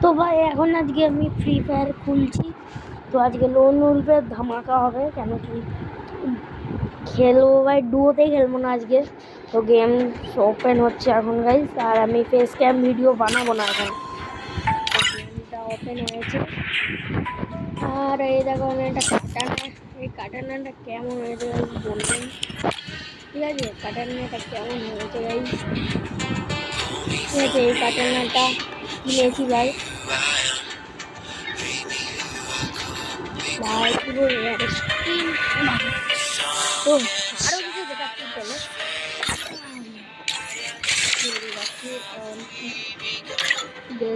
তো ভাই এখন আজকে আমি ফ্রি ফায়ার খুলছি। তো আজকে লোন উলফের ধামাকা হবে, কেন কি খেলবো ভাই, ডুয়োতেই খেলবো না আজকে। তো গেম ওপেন হচ্ছে এখন গাইস, আর আমি ফেস ক্যাম ভিডিও বানাবো না এখন। গেমটা ওপেন হয়েছে, আর এই দেখো আমি একটা কাটানা, এই কাটানাটা কেমন হয়েছে গাইস বলবেন, ঠিক আছে? কাটানাটা কেমন হয়েছে গাইস, ঠিক আছে? এই কাটানাটা কিনেছি ভাই, ভাই পুরো রেড স্ক্রিন। তো আরো কিছু দেখাচ্ছি, চলো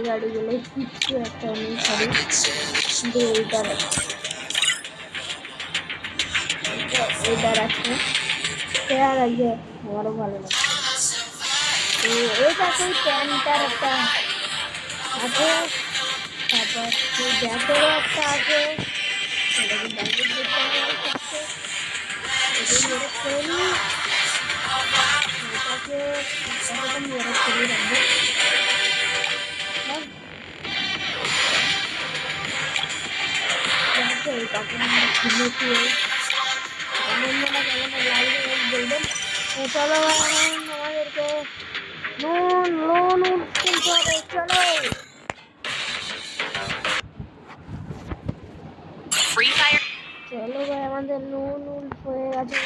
গাড়ি গেলে কিচ্ছু একটা নেই, সরি কিন্তু এইটার আছে, আর আজকে আমারও ভালো লাগে। তো এইটা সেই প্যান্টার একটা আছে, তারপর সেই ব্যাগেরও একটা আছে, সেটাকে ব্যাগের দিতে হবে করতে, এটাই মেরে খেয়ে নিই, এটাকে এটাকে মেরে খেয়ে রাখবো। এই কাপড়টা কিনেছি, বন্ধুরা কেমন লাগবে বলবেন। চলো আমাদেরকে লোন কিনতে হবে, চলো। চলো ভাই, আমাদের লোন হয়ে গেছে,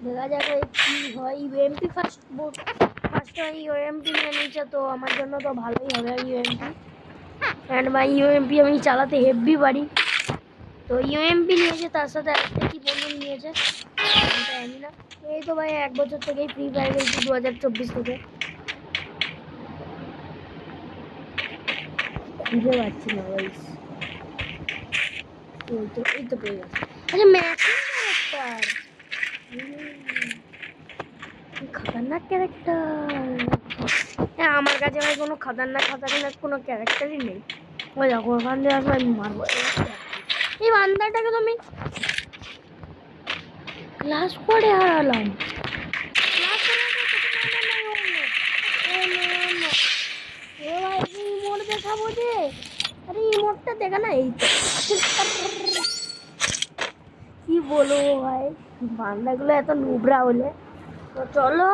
দেখা যাবে কি হয়। ইউএমপি ফার্স্ট টাইম ইউএমপি নিয়ে নিচ্ছে, তো আমার জন্য তো ভালোই হবে ইউএমপি। অ্যান্ড ভাই ইউএমপি আমি চালাতে হেভি পারি। তো ইউএমপি নিয়েছে, তার সাথে একটা কি বন্ধু নিয়েছে জানি না। এই তো ভাই 1 বছর থেকেই ফ্রি ফায়ার খেলছি, 2024 থেকে। খুঁজে পাচ্ছি না ভাই, এই তো পেয়ে গেছে। আচ্ছা ম্যাক্সিম ক্যারেক্টার, খতরনাক ক্যারেক্টার। হ্যাঁ আমার কাছে ভাই কোনো খতরনাক কোনো ক্যারেক্টারই নেই। ওই দেখো ওখান দিয়ে আসবো, আমি মারবো এই বান্দাটাকে। তো আমি ক্লাস করে হারালাম, ইমোট দেখাবো যে, আরে ইমোটটা দেখা না, এই তো কি বলবো ভাই, বান্দাগুলো এত নুবরা হলে। তো চলো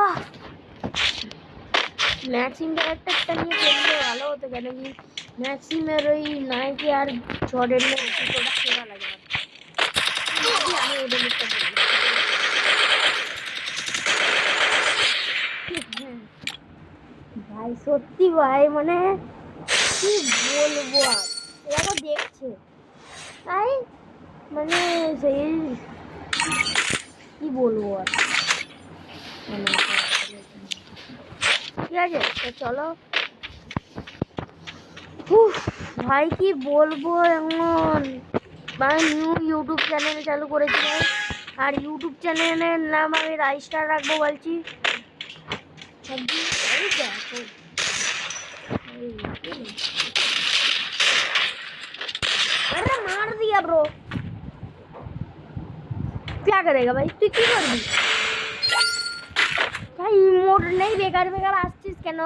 ম্যাক্সিম ক্যারেক্টারটা নিয়ে খেললে ভালো হতো, কেন কি ম্যাক্সিমের ওই নাইকি আর জর্ডেন খেলা লাগে না। আমি ওদের লিখতে বলি ভাই, সত্যি ভাই, মানে কি বলবো, আর এরা তো দেখছে তাই, মানে সেই কি বলবো আর, ঠিক আছে? তো চলো ভাই, কি বলবো এমন, ভাই নিউ ইউটিউব চ্যানেল চালু করেছি ভাই, আর ইউটিউব চ্যানেলের নাম আমি রাইস্টার রাখবো বলছি। अरे मार दिया ब्रो, क्या करेगा भाई, तू की कर दी भाई, इमोट नहीं बेकार बेकार আসছিস কেন?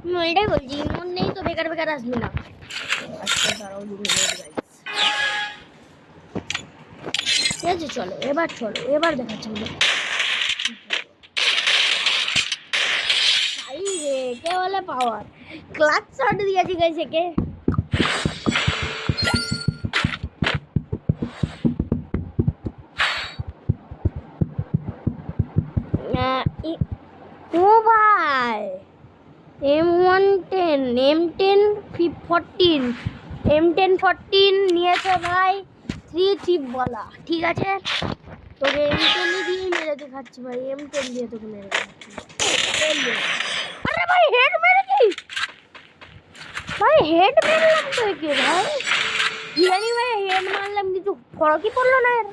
আমি এটাই বলছি, ইমোট নেই তো বেকার বেকার আসবি না। আচ্ছা দাঁড়াও 2 মিনিট গাইস, ঠিক আছে? চলো এবার দেখাচ্ছি ভাই রে, কে বলে পাওয়ার, ক্লাচ শট দিয়েছি গাইস একে। ও ভাই M110 M10 14 M1014 নিয়েছে ভাই, 3 চিপ বলা, ঠিক আছে? তোকে M10 দিয়ে মেরে দেখাচ্ছি ভাই, M10 দিয়ে তোকে মেরে দেখাচ্ছি। আরে ভাই হেড মেরেছি ভাই, হেড মেরলাম তো একে ভাই, জানি ভাই হেড মারলাম কিন্তু ফরকই পড়লো না এর,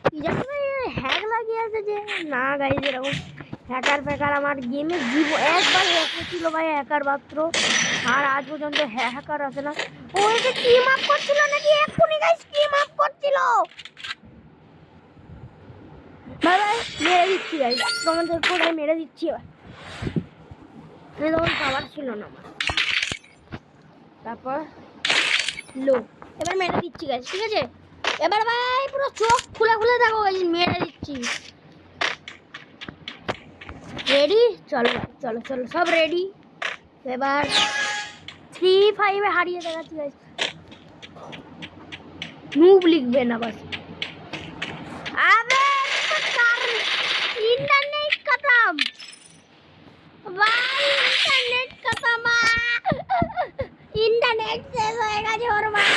কি জানি ভাই হ্যাক লাগিয়েছে যে না গাইজ, এরকম হ্যাকার ফ্যাকার আমার গেমে একবার ছিল ভাই, হ্যাকার মাত্র, আর আজ পর্যন্ত হ্যাকার আসে না। ও একে টিম আপ করছিল নাকি এক্ষুনি গাইস, টিম আপ করছিল ভাই, ভাই মেরে দিচ্ছি গাইস, তোমাদের কোথায় মেরে দিচ্ছি। তখন পাওয়ার ছিল না আমার। তারপর লো এবার মেরে দিচ্ছি গাছ, ঠিক আছে? এবার ভাই পুরো চোখ খুলে খুলে দেখো গাছ, মেরে দিচ্ছি। রেডি? চলো চলো চলো, সব রেডি। এবার 3-5 হারিয়ে দেখাচ্ছি গাছ। নুব লিখবে না বাস। अबे इंटरनेट खत्म भाई, इंटरनेट खत्म। इंटरनेट शेष होएगा जोर भाई,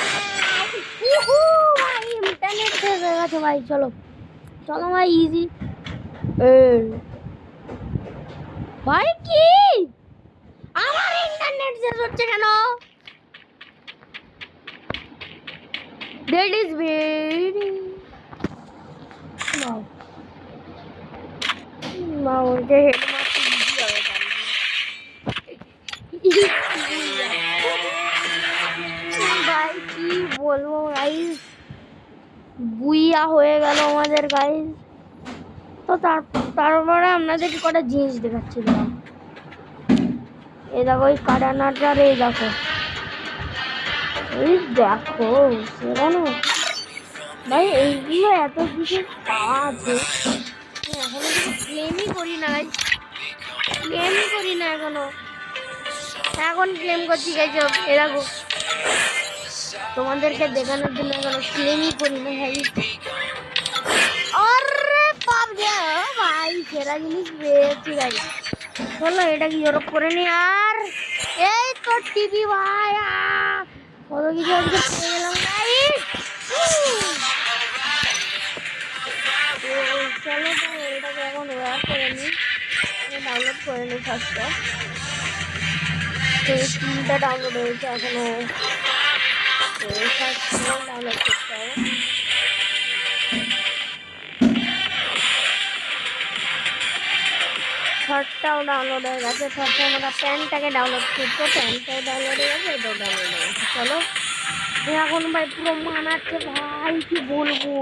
भाई इंटरनेट शेष होएगा। तो भाई चलो चलो भाई इजी। भाई কি আমার ইন্টারনেট শেষ হচ্ছে কেন? That is very wow. Wow, যে হেডমাস্টার ইজি হবে ভাই, কি বলবো গাইস, বুইয়া হয়ে গেল আমাদের গাইস। তো তারপরে আপনাদেরকে কটা জিনিস দেখাচ্ছি। এই দেখো এই কাটানাটার, এই দেখো এই দেখো সেখানে ভাই এইগুলো এত কিছু পাওয়া আছে। এখনো কিছু ক্লেমই করি না গাইস, ক্লেমই করি না এখনো। এখন ক্লেম করছি গাইস, এ দেখো তোমাদেরকে দেখানোর জন্য এখনো ক্লেমই করি না ভাই। আরে বাপ রে ভাই, সেরা জিনিস পেয়েছি গাইস। চলো এটা কি জোর করে নি। আর এই তো টিভি ভাই, কত কিছু আজকে পেয়ে গেলাম গাইস। চলো তো এটাকে এখন ওয়ার করে নিই, ডাউনলোড করে নিই ফার্স্টটা। তো স্ক্রিনটা ডাউনলোড হয়েছে এখনো, ডাউনলোড করতে হবে। শর্টটাও ডাউনলোড হয়ে গেছে। শর্টটা আমরা প্যান্টটাকে ডাউনলোড করতো, প্যান্টটাও ডাউনলোড হয়ে গেছে, এটাও ডাউনলোড হয়ে গেছে। চলো এখন ভাই পুরো মানাচ্ছে ভাই, কি বলবো।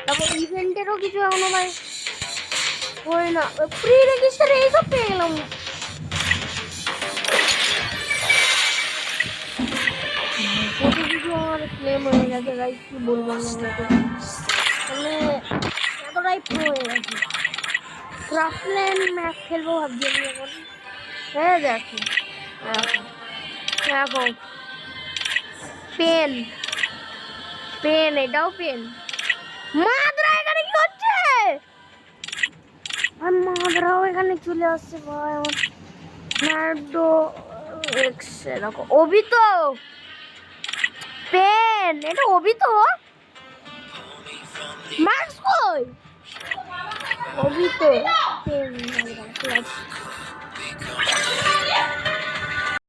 তারপর ইভেন্টেরও কিছু এখনো ভাই হয় না, প্রি রেজিস্টার এইসব পেয়ে গেলাম। কত কিছু আমার ক্লেম হয়ে গেছে গাইস, কি বলবো আমাকে, মানে এতটাই প্রো হয়ে গেছে। ক্রাফটল্যান্ড ম্যাচ খেলবো ভাবছি আমি এখন। হ্যাঁ দেখো দেখো পেন পেন, এটাও পেন। মাদরা এখানে কি হচ্ছে? আর মাদরাও এখানে চলে আসছে ভাই। আমার নার্ডো এক্স দেখো, অবিতো পেন, এটা অবিতো মার্কস কই? অবিতো পেন